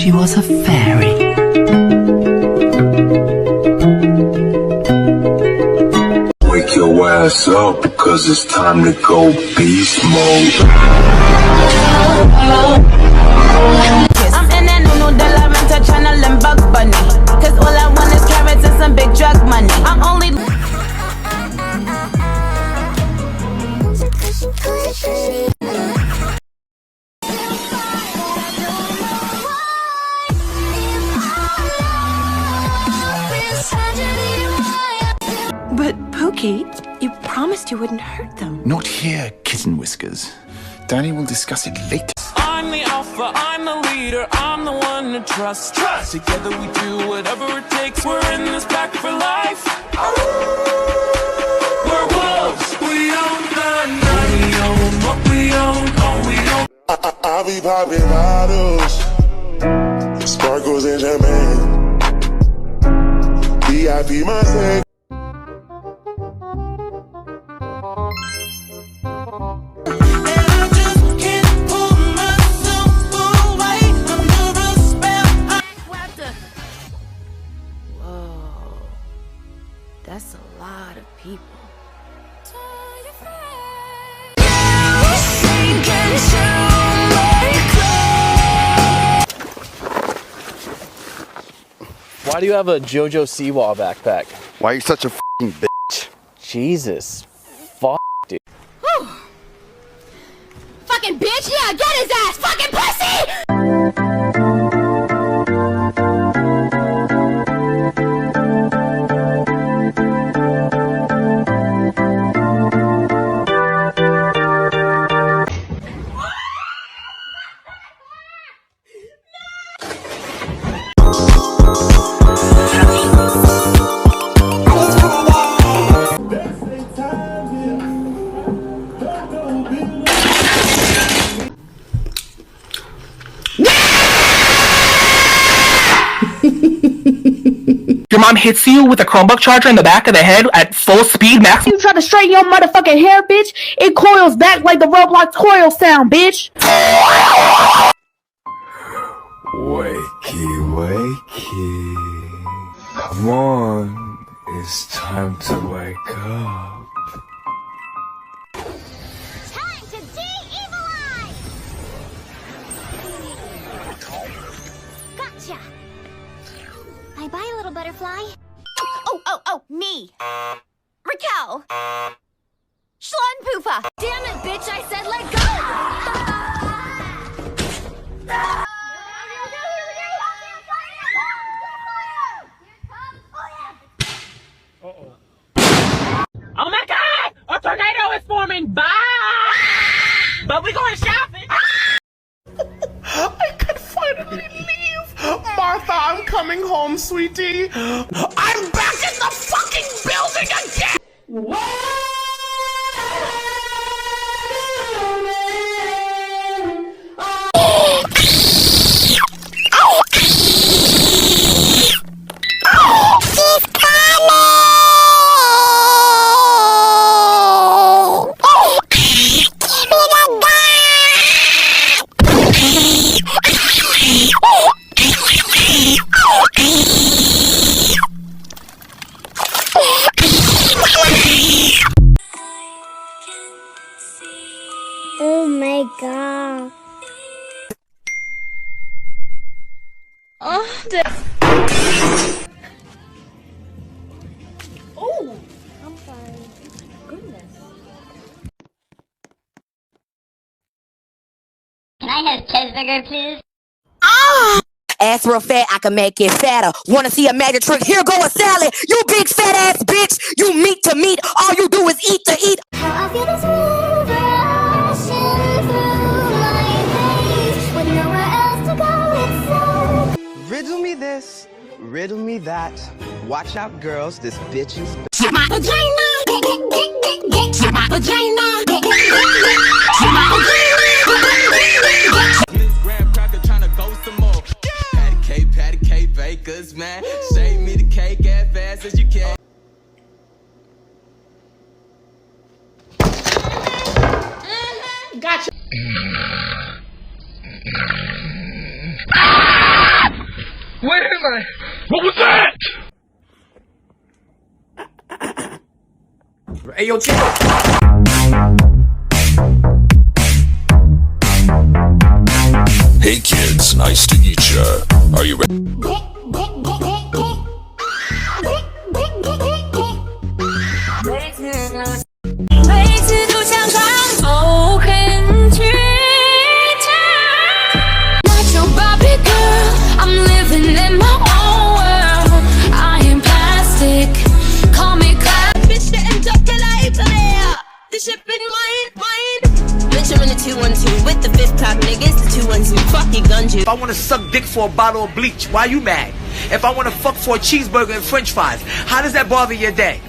she was a fairy. Wake your ass up, because it's time to go beast mode. I'm in that no de la renta channel and bug bunny. Cause all I want is carrots and some big drug money. I'm only But Pookie, you promised you wouldn't hurt them. Not here, Kitten Whiskers. Danny will discuss it later. I'm the alpha, I'm the leader, I'm the one to trust. Together we do whatever it takes, we're in this pack for life. We're wolves, we own the night. We own what we own, all we own. I be popping bottles, sparkles and champagne. VIP my sex. That's a lot of people. Why do you have a JoJo Siwa backpack? Why are you such a f***ing bitch? Jesus. Fuck, dude. Whew. Fucking bitch, yeah, get his ass, fucking pussy! Your mom hits you with a Chromebook charger in the back of the head at full speed max. You try to straighten your motherfucking hair, bitch. It coils back like the Roblox coil sound, bitch. Wakey, wakey. Come on, it's time to wake up. Time to de-evilize! Gotcha! Bye-bye, little butterfly. Oh, me. Raquel. Schlon Poofa. Damn it, bitch, I said let go! Oh my God! A tornado is forming! Bye! But we're going shopping! I could finally leave! Martha, I'm coming home, sweetie! I'm back in the fucking building again! Oh my God. Oh, I'm sorry. Goodness. Can I have cheeseburger, please? Ass real fat, I can make it fatter. Wanna see a magic trick? Here go a salad. You big fat ass bitch. You meat to meat. All you do is eat to eat. How I feel this river rushing through my veins with nowhere else to go. It's so. Riddle me this, riddle me that. Watch out, girls. This bitch is. My vagina. My vagina. My Patty cake bakers, man. Shave me the cake as fast as you can. Gotcha. man? What was that? Hey, yo, chill. Hey kids, nice to meet ya. Are you ready? With the fifth top niggas, the 212, fuck your gun. If I wanna suck dick for a bottle of bleach, why you mad? If I wanna fuck for a cheeseburger and french fries, how does that bother your day?